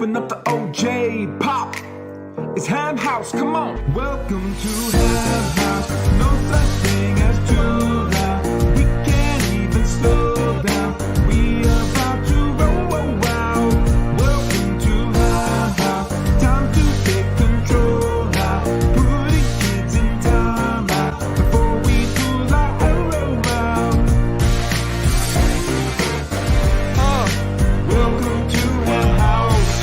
Open up the OJ pop. It's Ham House, come on. Welcome to Ham House. No such thing as too loud. We can't even slow down. We about to roll out. Welcome to Ham House. Time to take control now. Putting kids in time out before we pull our arrow out. Welcome to Ham House.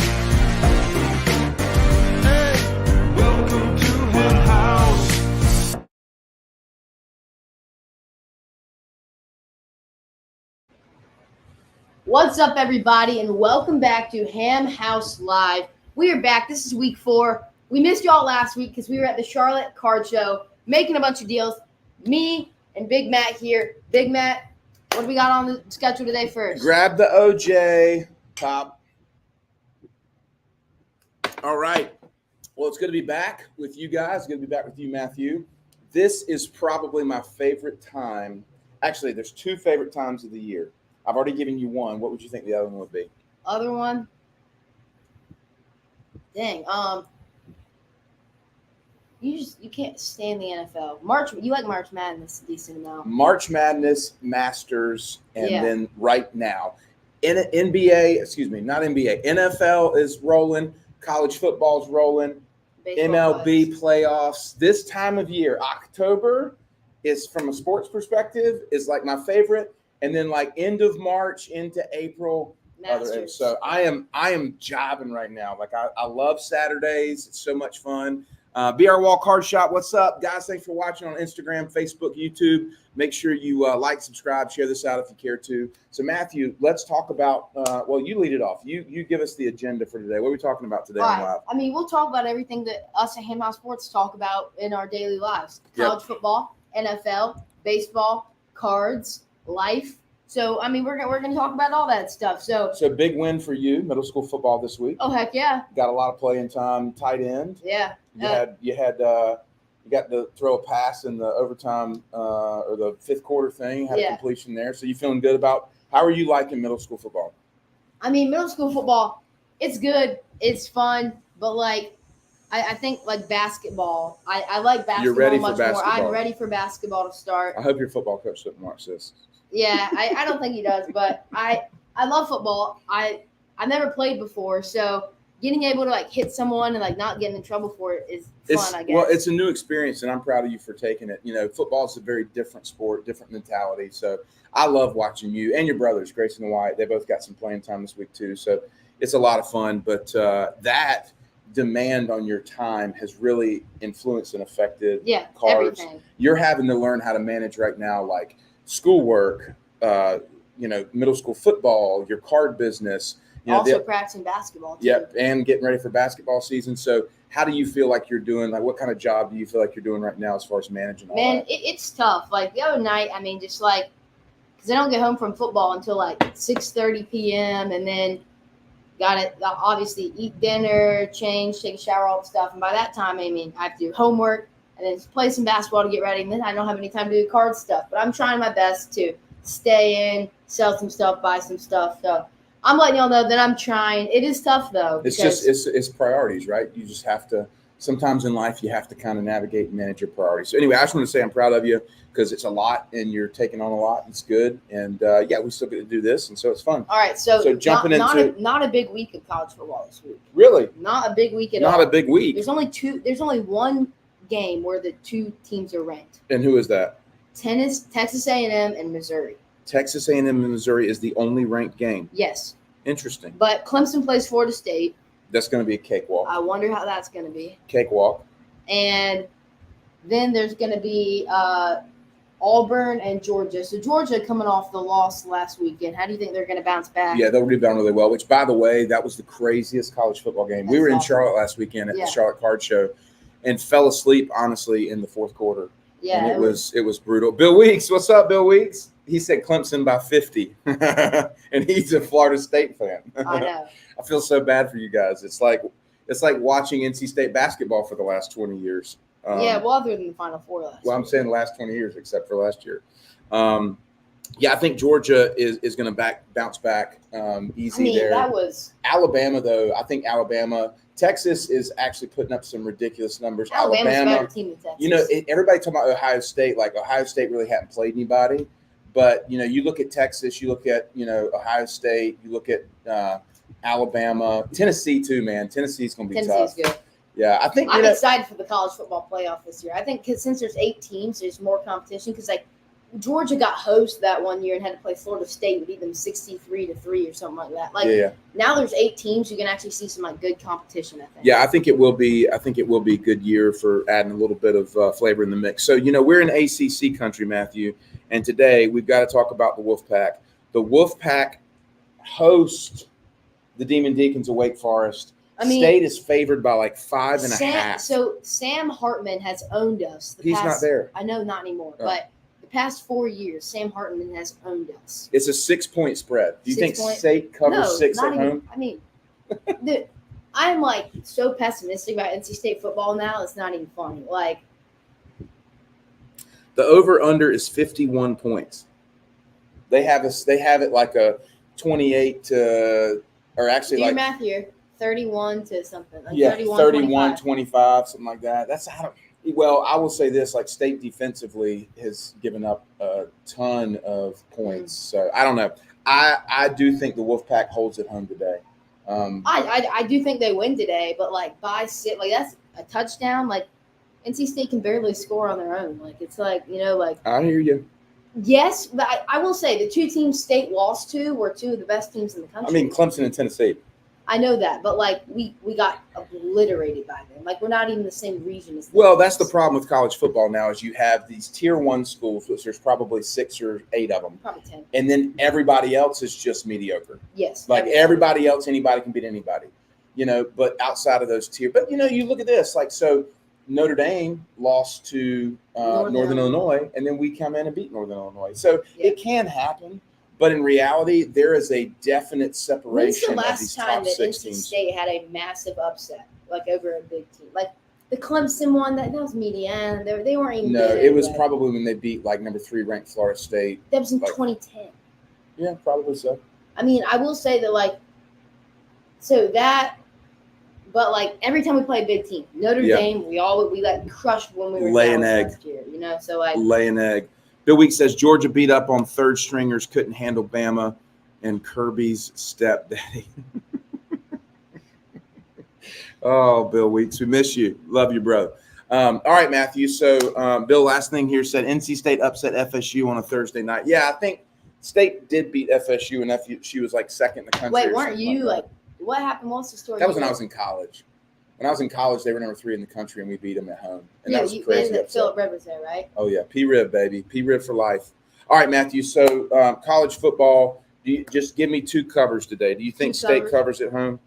Hey, welcome to Ham House. What's up, everybody, and welcome back to Ham House Live. We are back. This is week 4. We missed y'all last week because we were at the Charlotte Card Show making a bunch of deals. Me and Big Matt here. Big Matt, what do we got on the schedule today first? Grab the OJ pop. All right. Well, it's good to be back with you guys. Good to be back with you, Matthew. This is probably my favorite time. Actually, there's 2 favorite times of the year. I've already given you one. What would you think the other one would be? Other one? Dang. You can't stand the NFL. You like March Madness a decent amount. March Madness, Masters, and Yeah. then right now, NFL is rolling. College football's rolling. Baseball MLB vibes. playoffs. This time of year, October, is from a sports perspective is like my favorite, and then like end of March into April. Masters. So I am jiving right now. Like I love Saturdays. It's so much fun. BR Wall Card Shop. What's up, guys? Thanks for watching on Instagram, Facebook, YouTube. Make sure you like, subscribe, share this out if you care to. So Matthew, let's talk about. Well, you lead it off. You give us the agenda for today. What are we talking about today? All On right. Live? I mean, we'll talk about everything that us at Ham House Sports talk about in our daily lives. Yep. College football, NFL, baseball, cards, life. So, I mean, we're gonna talk about all that stuff. So, Big win for you, middle school football this week. oh heck yeah, Got a lot of playing time, tight end. yeah. You got to throw a pass in the overtime or the 5th quarter thing. Had a Yeah. completion there. So you feeling good about how are you liking middle school football? I mean, middle school football, it's good, it's fun, but like, I think like basketball. I like basketball You're ready for much more. basketball. I'm ready for basketball to start. I hope your football coach doesn't watch this. Yeah, I don't think he does, but I love football. I never played before, so getting able to like hit someone and like not getting in trouble for it is fun, I guess. Well, it's a new experience, and I'm proud of you for taking it. You know, football is a very different sport, different mentality. So I love watching you and your brothers, Grayson and Wyatt. They both got some playing time this week too. So it's a lot of fun. But that demand on your time has really influenced and affected Yeah, cards. everything. You're having to learn how to manage right now, like schoolwork, middle school football, your card business. Also practicing basketball too. Yep, and getting ready for basketball season. So how do you feel like you're doing? Like, what kind of job do you feel like you're doing right now as far as managing all Man, that? it's tough. Like the other night, I mean, just like, because I don't get home from football until like 6:30 p.m. and then got to obviously eat dinner, change, take a shower, all the stuff. And by that time, I mean, I have to do homework and then play some basketball to get ready. And then I don't have any time to do card stuff. But I'm trying my best to stay in, sell some stuff, buy some stuff. So I'm letting y'all know that I'm trying. It is tough though. It's just it's priorities, right? You just have to. Sometimes in life, you have to kind of navigate and manage your priorities. So anyway, I just want to say I'm proud of you because it's a lot and you're taking on a lot. It's good, and we still get to do this, and so it's fun. All right, so jumping into not a big week of college football this week. Really, Not a big week at all. not a big week. There's only one game where the 2 teams are ranked. And who is that? Texas A&M and Missouri. Texas A&M and Missouri is the only ranked game. Yes, Interesting. but Clemson plays Florida State. That's going to be a cakewalk. I wonder how that's going to be. Cakewalk. And then there's going to be Auburn and Georgia. So Georgia coming off the loss last weekend. How do you think they're going to bounce back? Yeah, they'll rebound really well, which, by the way, that was the craziest college football game. We That's were in awesome. Charlotte last weekend at Yeah. the Charlotte Card Show and fell asleep, honestly, in the 4th quarter. Yeah, And it was brutal. Bill Weeks, what's up, Bill Weeks? He said Clemson by 50, and he's a Florida State fan. I know. I feel so bad for you guys. It's like watching NC State basketball for the last 20 years. Well, other than the Final Four last Well, I'm year. saying the last 20 years, except for last year. Yeah, I think Georgia is going to bounce back easy I mean, there. that was Alabama, though, I think Alabama. Texas is actually putting up some ridiculous numbers. Alabama's a Alabama, better team than Texas. you know, everybody talking about Ohio State. Like Ohio State really hadn't played anybody, but you know, you look at Texas, you look at Ohio State, you look at Alabama, Tennessee too, man. Tennessee's going to be tough. Tennessee's good. Yeah, I think I'm excited for the college football playoff this year. I think because since there's 8 teams, there's more competition. Because like Georgia got host that one year and had to play Florida State, beat them 63-3 or something like that. Like now there's 8 teams, you can actually see some like good competition. I think. Yeah, I think it will be. I think it will be a good year for adding a little bit of flavor in the mix. So we're in ACC country, Matthew, and today we've got to talk about the Wolfpack. The Wolfpack host the Demon Deacons of Wake Forest. I mean, State is favored by like 5.5. So Sam Hartman has owned us. He's not there. I know, not anymore. Oh. But the past 4 years, Sam Hartman has owned us. It's a 6-point spread. Do you think State covers 6 at home? I mean, I'm like so pessimistic about NC State football now. It's not even funny. Like the over/under is 51 points. They have it like a 28 to, or actually do like your math here. 31 to something. Like yeah, 31, 25, something like that. Well, I will say this, like State defensively has given up a ton of points. So I don't know. I do think the Wolfpack holds it home today. I do think they win today, but like by 6, like that's a touchdown. Like NC State can barely score on their own. Like it's like, like I hear you. Yes, but I will say the 2 teams State lost to were 2 of the best teams in the country. I mean, Clemson and Tennessee. I know that, but like we got obliterated by them. Like we're not even the same region as them. Well, that's the problem with college football now is you have these tier 1 schools, which there's probably 6 or 8 of them. Probably 10. And then everybody else is just mediocre. Yes. Like everybody else, anybody can beat anybody. But outside of those tier. But you look at this, like so Notre Dame lost to Northern Illinois, and then we come in and beat Northern Illinois. So it can happen. But in reality, there is a definite separation. When's the of these last time top that 6 NC teams. State had a massive upset, like over a big team? Like the Clemson one, that was median. They weren't even. No, good it was anyway. probably when they beat like number 3 ranked Florida State. That was in 2010. Yeah, probably so. I mean, I will say that but like every time we play a big team, Notre Dame, we got crushed when we were lay an egg last year. So like lay an egg. Bill Weeks says Georgia beat up on 3rd stringers, couldn't handle Bama, and Kirby's stepdaddy. Oh, Bill Weeks, we miss you. Love you, bro. All right, Matthew. So, Bill, last thing here said NC State upset FSU on a Thursday night. Yeah, I think State did beat FSU, and FSU was like 2nd in the country. Wait, weren't you like? What happened? What's the story? That was when I was in college. When I was in college, they were number 3 in the country, and we beat them at home. And that was crazy. Philip Rivers was there, right? Oh, yeah. P-Rib, baby. P-Rib for life. All right, Matthew. So, college football, just give me 2 covers today. Do you think State covers at home?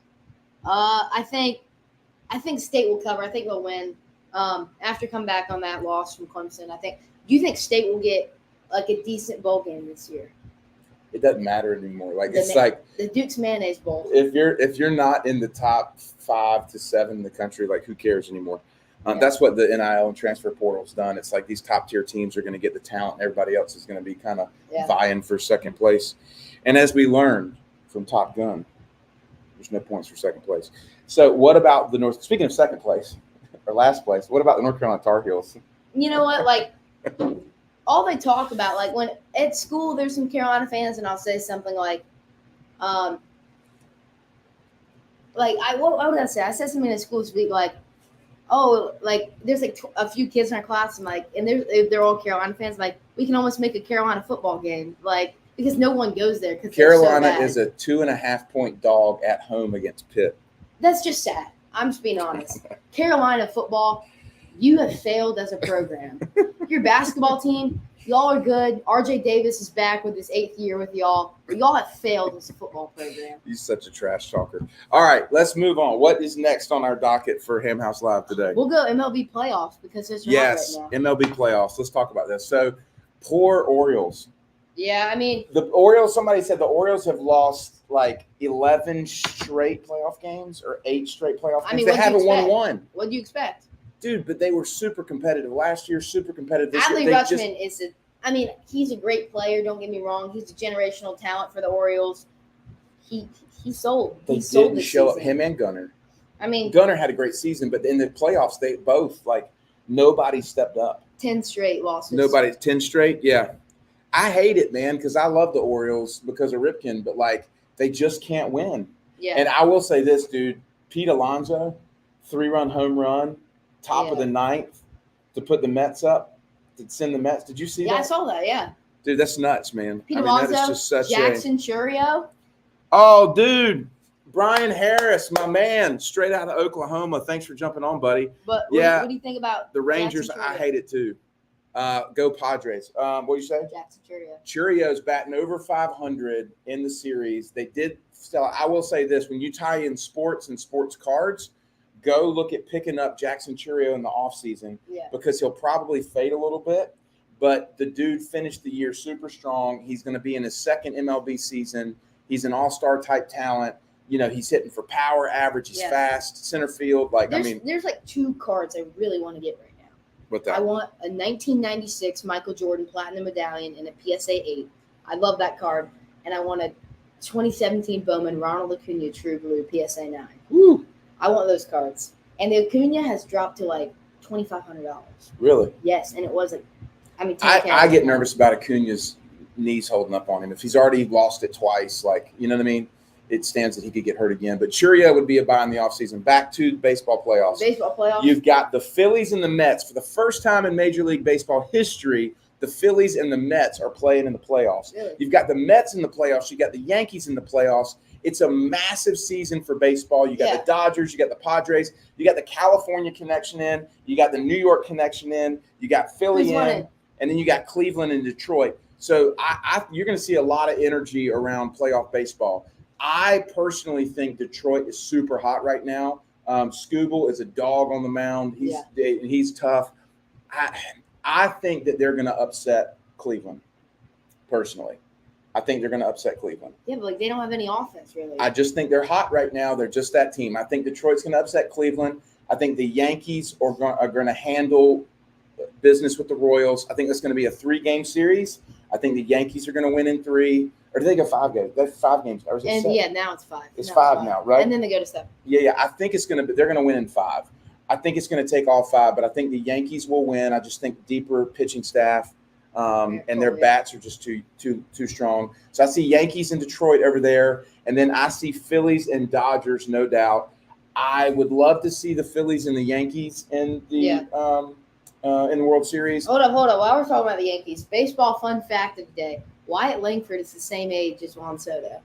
I think State will cover. I think they'll win. After come back on that loss from Clemson, do you think State will get like a decent bowl game this year? It doesn't matter anymore. Like like the Duke's Mayonnaise Bowl. If you're not in the top 5 to 7 in the country, like who cares anymore? That's what the NIL and transfer portal's done. It's like these top tier teams are going to get the talent, and everybody else is going to be kind of vying for 2nd place. And as we learned from Top Gun, there's no points for 2nd place. So what about the North? Speaking of 2nd place or last place, what about the North Carolina Tar Heels? You know what? Like all they talk about, like when at school, there's some Carolina fans, and I'll say something like, what would I say? I said something in school this week, like, oh, like there's like a few kids in our class, and like, and they're all Carolina fans. Like we can almost make a Carolina football game, like because no one goes there. Because Carolina is a 2.5-point dog at home against Pitt. That's just sad. I'm just being honest. Carolina football, you have failed as a program. Your basketball team, y'all are good. RJ Davis is back with his 8th year with y'all. But y'all have failed as a football program. He's such a trash talker. All right, let's move on. What is next on our docket for Ham House Live today? We'll go MLB playoffs because there's right now. MLB playoffs. Let's talk about this. So, poor Orioles. Yeah, I mean. The Orioles, somebody said the Orioles have lost like 11 straight playoff games or 8 straight playoff games. I mean, they haven't won one. What do you expect? Dude, but they were super competitive last year, super competitive this Adley year. Rutschman is I mean, he's a great player. Don't get me wrong. He's a generational talent for the Orioles. He sold. They He sold didn't this show up, season. him and Gunnar. I mean, Gunnar had a great season, but in the playoffs, they both, like, nobody stepped up. 10 straight losses. Nobody, 10 straight? Yeah. I hate it, man, because I love the Orioles because of Ripken, but, like, they just can't win. Yeah. And I will say this, dude. Pete Alonso, 3-run home run, top of the ninth to put the Mets up, to send the Mets. Did you see Yeah, that? I saw that. Yeah. Dude, that's nuts, man. Pete that is Alonso, just such Jackson Churio. Oh, dude. Brian Harris, my man, straight out of Oklahoma. Thanks for jumping on, buddy. But Yeah. what do you think about The Rangers, Jackson I Churio? hate it too. Go Padres. What do you say? Jackson Churio. Churio's batting over 500 in the series. They did sell. I will say this: when you tie in sports and sports cards, go look at picking up Jackson Churio in the offseason Yeah. because he'll probably fade a little bit. But the dude finished the year super strong. He's going to be in his second MLB season. He's an all-star type talent. You know, he's hitting for power, average. He's Yeah. fast, center field. Like, There's like 2 cards I really want to get right now. what I that? want a 1996 Michael Jordan Platinum Medallion and a PSA 8. I love that card. And I want a 2017 Bowman Ronald Acuna True Blue PSA 9. Woo, I want those cards. And the Acuna has dropped to like $2,500. really? Yes, and it wasn't. I mean, I get nervous about Acuna's knees holding up on him. If he's already lost it twice, like, you know what I mean? It stands that he could get hurt again. But Churio would be a buy in the offseason. Back to baseball playoffs. Baseball playoffs. You've got the Phillies and the Mets. For the first time in Major League Baseball history, the Phillies and the Mets are playing in the playoffs. Really? You've got the Mets in the playoffs. You got the Yankees in the playoffs. It's a massive season for baseball. You got Yeah. the Dodgers. You got the Padres. You got the California connection in. You got the New York connection in. You got Philly Who's in. winning? And then you got Cleveland and Detroit. So you're going to see a lot of energy around playoff baseball. I personally think Detroit is super hot right now. Skubal is a dog on the mound. He's tough. I think that they're going to upset Cleveland. Personally, I think they're going to upset Cleveland. Yeah, but like they don't have any offense really. I just think they're hot right now. They're just that team. I think Detroit's going to upset Cleveland. I think the Yankees are going to handle business with the Royals. I think that's going to be a 3-game series. I think the Yankees are going to win in 3. Or do they go 5 games? That's 5 games. Or is it and 7? yeah, now it's 5. It's 5 now, right? And then they go to 7. Yeah. I think it's going to. They're going to win in 5. I think it's going to take all 5, but I think the Yankees will win. I just think deeper pitching staff, and their bats are just too strong. So I see Yankees and Detroit over there, and then I see Phillies and Dodgers, no doubt. I would love to see the Phillies and the Yankees in the World Series. Hold up. While we're talking about the Yankees, baseball fun fact of the day: Wyatt Langford is the same age as Juan Soto,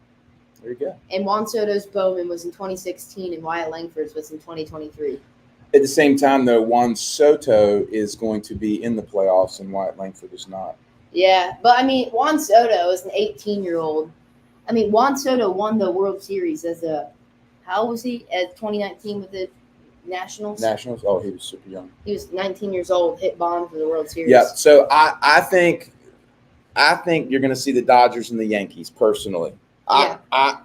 There you go. and Juan Soto's Bowman was in 2016, and Wyatt Langford's was in 2023. At the same time, though, Juan Soto is going to be in the playoffs, and Wyatt Langford is not. Yeah, but I mean, Juan Soto is an 18-year-old. I mean, Juan Soto won the World Series as a how old was he at 2019 with the Nationals? Nationals? Oh, he was super young. He was 19 years old, hit bomb for the World Series. Yeah. So I think you're going to see the Dodgers and the Yankees personally.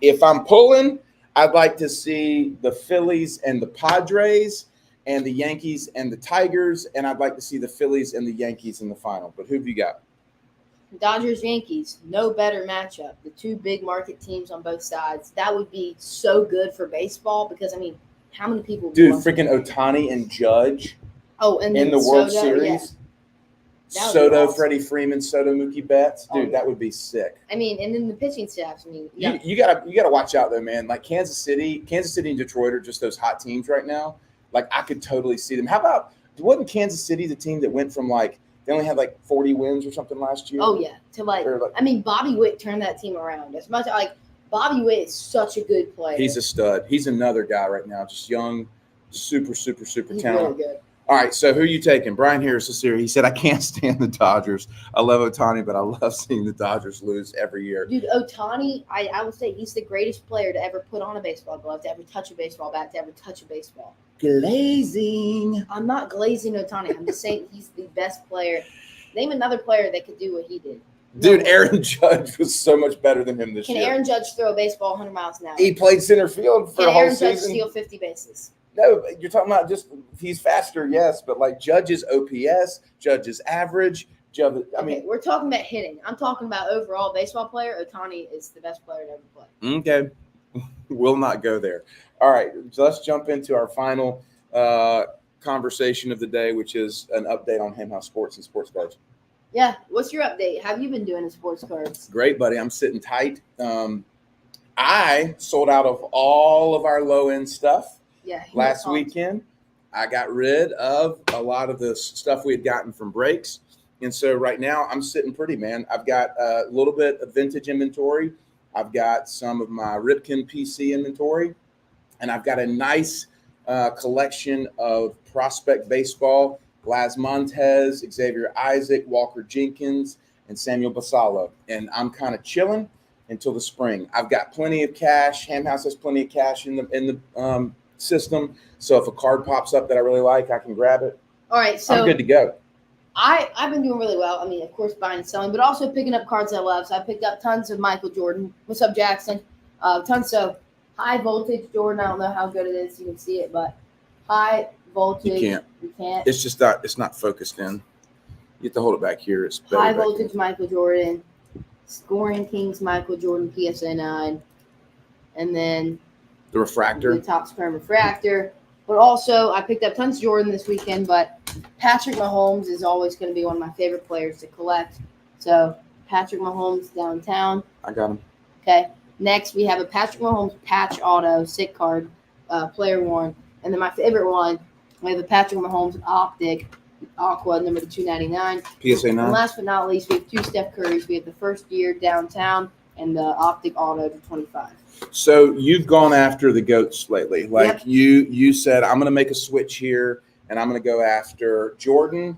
If I'm pulling, I'd like to see the Phillies and the Padres and the Yankees and the Tigers, and I'd like to see the Phillies and the Yankees in the final. But who have you got? Dodgers, Yankees, no better matchup. The 2 big market teams on both sides. That would be so good for baseball because, I mean, how many people would Dude, watch freaking Ohtani and Judge and in the then World Soto, Series. yeah. That would be Soto, awesome. Freddie Freeman, Soto, Mookie Betts. Dude, Oh, that would be sick. I mean, and then the pitching staffs. I mean, yeah. You gotta watch out though, man. Like Kansas City and Detroit are just those hot teams right now. Like I could totally see them. How about wasn't Kansas City the team that went from like they only had like 40 wins or something last year? Oh yeah, to like, I mean, Bobby Witt turned that team around. As much like Bobby Witt is such a good player. He's a stud. He's another guy right now, just young, super He's talented. really good. All right, so who are you taking? Brian Harris is here. He said, I can't stand the Dodgers. I love Ohtani, but I love seeing the Dodgers lose every year. Dude, Ohtani, I would say he's the greatest player to ever put on a baseball glove, to ever touch a baseball bat, to ever touch a baseball. Glazing. I'm not glazing Ohtani. I'm just saying he's the best player. Name another player that could do what he did. Dude, No. Aaron Judge was so much better than him this Can year. Aaron Judge throw a baseball 100 miles an hour? He played center field for Can the whole Aaron Judge season. steal 50 bases? No, you're talking about just he's faster, yes, but like Judge's OPS, Judge's average, Joe, I Okay, mean, we're talking about hitting. I'm talking about overall baseball player. Ohtani is the best player to ever play. okay, we'll not go there. All right, so let's jump into our final conversation of the day, which is an update on Ham House Sports and sports cards. Yeah. What's your update? How have you been doing in sports cards? Great, buddy. I'm sitting tight. I sold out of all of our low end stuff Yeah. last pumped. weekend. I got rid of a lot of the stuff we had gotten from breaks. And so right now I'm sitting pretty, man. I've got a little bit of vintage inventory. I've got some of my Ripken PC inventory. And I've got a nice collection of prospect baseball, Glas Montez, Xavier Isaac, Walker Jenkins, and Samuel Basalo. And I'm kind of chilling until the spring. I've got plenty of cash. Ham House has plenty of cash in the system. So if a card pops up that I really like, I can grab it. All right. So I'm good to go. I've been doing really well. I mean, of course, buying and selling, but also picking up cards I love. So I picked up tons of Michael Jordan. What's up, Jackson? Tons of high voltage Jordan. I don't know how good it is. You can see it, but high voltage. You can't. You can't. It's just not. It's not focused in. You have to hold it back here. It's better High back voltage here. Michael Jordan. Scoring Kings Michael Jordan PSA 9. And then The refractor. the top square refractor. But also, I picked up tons of Jordan this weekend, but Patrick Mahomes is always going to be one of my favorite players to collect. So, Patrick Mahomes downtown. I got him. Okay. Next, we have a Patrick Mahomes patch auto, sick card, player worn. And then my favorite one, we have a Patrick Mahomes optic, aqua, number 299. PSA And 9. last but not least, we have two Steph Currys. We have the first year downtown and the optic auto to 25. So you've gone after the GOATs lately. Like Yep. you said, I'm going to make a switch here, and I'm going to go after Jordan,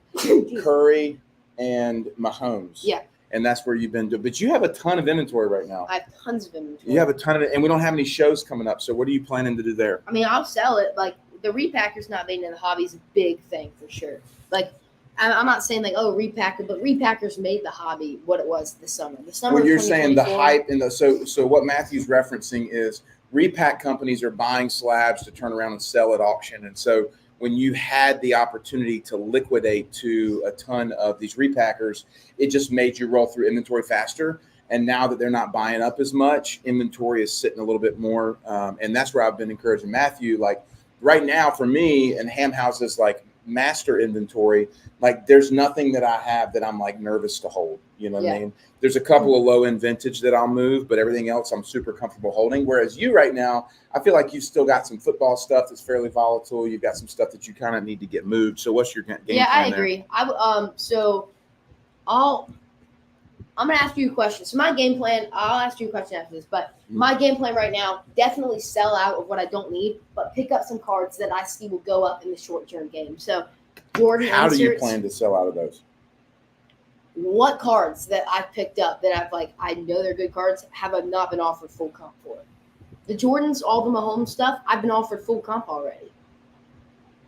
Curry, and Mahomes. Yeah. And that's where you've been doing. But you have a ton of inventory right now. I have tons of inventory. You have a ton of it, and we don't have any shows coming up. So what are you planning to do there? I mean, I'll sell it. Like, the repacker's not being in the hobby is a big thing for sure. Like, I'm not saying like, oh, repacker, but repackers made the hobby what it was this summer. The summer. Well, of you're saying the 2024 hype and so what Matthew's referencing is repack companies are buying slabs to turn around and sell at auction. And so when you had the opportunity to liquidate to a ton of these repackers, it just made you roll through inventory faster. And now that they're not buying up as much, inventory is sitting a little bit more. And that's where I've been encouraging Matthew. Like right now for me and Ham House's like master inventory, like there's nothing that I have that I'm like nervous to hold. You know what I mean? There's a couple of low end vintage that I'll move, but everything else I'm super comfortable holding. Whereas you right now, I feel like you've still got some football stuff that's fairly volatile. You've got some stuff that you kind of need to get moved. So what's your game plan Yeah, I there? agree. I'm gonna ask you a question. So my game plan, I'll ask you a question after this, but my game plan right now, definitely sell out of what I don't need, but pick up some cards that I see will go up in the short term game. So Jordan How do you inserts, plan to sell out of those? what cards that I've picked up that I've like, I know they're good cards, have I not been offered full comp for? The Jordans, all the Mahomes stuff, I've been offered full comp already.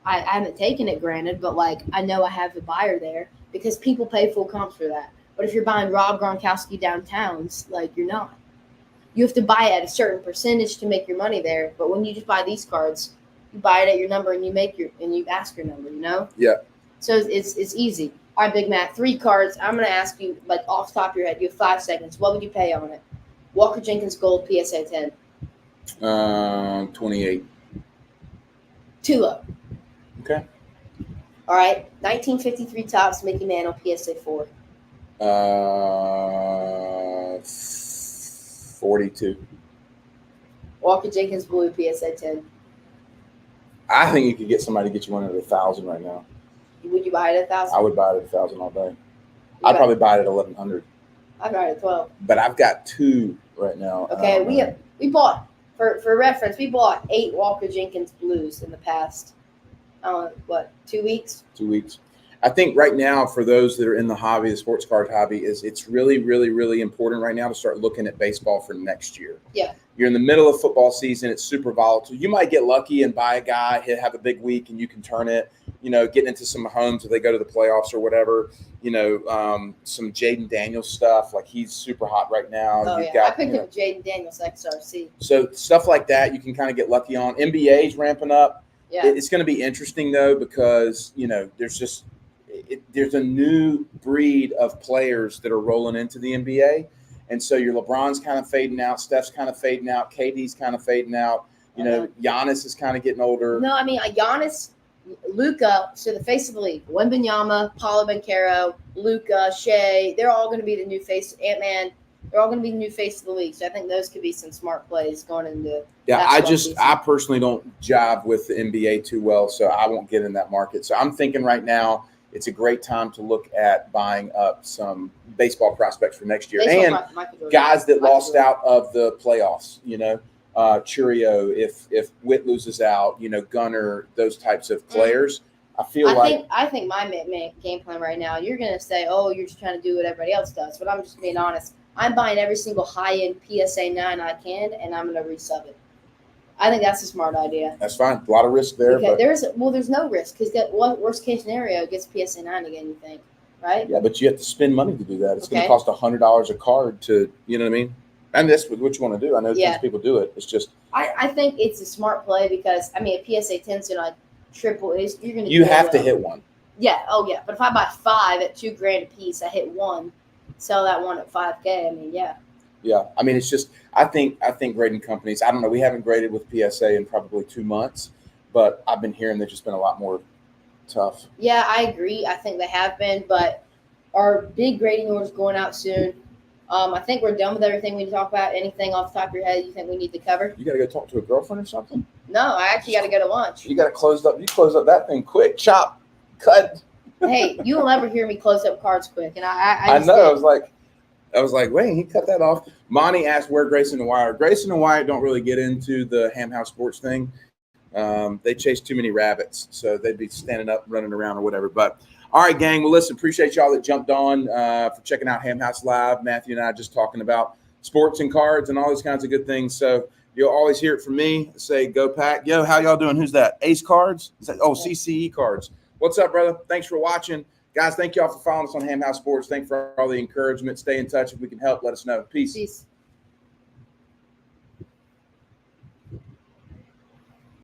I haven't taken it, granted, but like I know I have the buyer there because people pay full comps for that. But if you're buying Rob Gronkowski downtowns, like you're not. You have to buy it at a certain percentage to make your money there. But when you just buy these cards, you buy it at your number and you ask your number, you know? Yeah. So it's easy. All right, Big Matt, 3 cards. I'm gonna ask you like off the top of your head. You have 5 seconds. What would you pay on it? Walker Jenkins Gold PSA 10. 28. Too low. Okay. All right. 1953 Topps Mickey Mantle PSA 4. 42. Walker Jenkins Blue PSA 10. I think you could get somebody to get you one at 1,000 right now. Would you buy it at 1,000? I would buy it at 1,000 all day. I'd probably buy it at 1,100. I'd buy it at 12. But I've got 2 right now. Okay, we bought for reference. We bought 8 Walker Jenkins Blues in the past. 2 weeks? 2 weeks. I think right now for those that are in the hobby, the sports card hobby, it's really, really, really important right now to start looking at baseball for next year. Yeah. You're in the middle of football season. It's super volatile. You might get lucky and buy a guy, he'll have a big week and you can turn it, getting into some Mahomes if they go to the playoffs or whatever, some Jaden Daniels stuff. Like he's super hot right now. Oh, You've yeah. I got, picked up Jaden Daniels XRC. so stuff like that you can kind of get lucky on. NBA's ramping up. Yeah. It's going to be interesting though because there's just there's a new breed of players that are rolling into the NBA. And so your LeBron's kind of fading out, Steph's kind of fading out, KD's kind of fading out. You know, Giannis is kind of getting older. No, I mean, Giannis, Luka, so the face of the league. Wembanyama, Paulo Banchero, Luka, Shea, they're all going to be the new face. Ant-Man, they're all going to be the new face of the league. So I think those could be some smart plays going into I personally don't jive with the NBA too well, so I won't get in that market. So I'm thinking right now it's a great time to look at buying up some baseball prospects for next year. Guys that lost out of the playoffs, you know. Churio, if Witt loses out, you know, Gunner, those types of players. I think my main game plan right now, you're going to say, oh, you're just trying to do what everybody else does. But I'm just being honest. I'm buying every single high-end PSA 9 I can, and I'm going to resub it. I think that's a smart idea. That's fine. A lot of risk there. Okay, there's no risk because worst case scenario gets PSA 9 again, you think, right? Yeah, but you have to spend money to do that. It's going to cost $100 a card to, you know what I mean? And that's what you want to do. I know most people do it. It's just I think it's a smart play because I mean a PSA 10's gonna triple is you're gonna have to hit one. Yeah, but if I buy 5 at $2,000 a piece, I hit one, sell that one at $5,000. I mean, yeah. I mean, it's just I think grading companies. I don't know. We haven't graded with PSA in probably 2 months, but I've been hearing they've just been a lot more tough. Yeah, I agree. I think they have been, but our big grading orders going out soon. I think we're done with everything we need to talk about. Anything off the top of your head you think we need to cover? You got to go talk to a girlfriend or something? No, I actually got to go to lunch. You got to close up. You close up that thing quick. Chop. Cut. Hey, you will never hear me close up cards quick. And I know. I was like, wait, he cut that off. Monty asked where Grayson and Wyatt. Grayson and Wyatt don't really get into the Ham House Sports thing. They chase too many rabbits. So they'd be standing up, running around or whatever. But all right, gang. Well, listen, appreciate y'all that jumped on for checking out Ham House Live. Matthew and I just talking about sports and cards and all those kinds of good things. So you'll always hear it from me. Say, go Pack. Yo, how y'all doing? Who's that? Ace Cards? Is that, CCE Cards. What's up, brother? Thanks for watching. Guys, thank y'all for following us on Ham House Sports. Thanks for all the encouragement. Stay in touch. If we can help, let us know. Peace.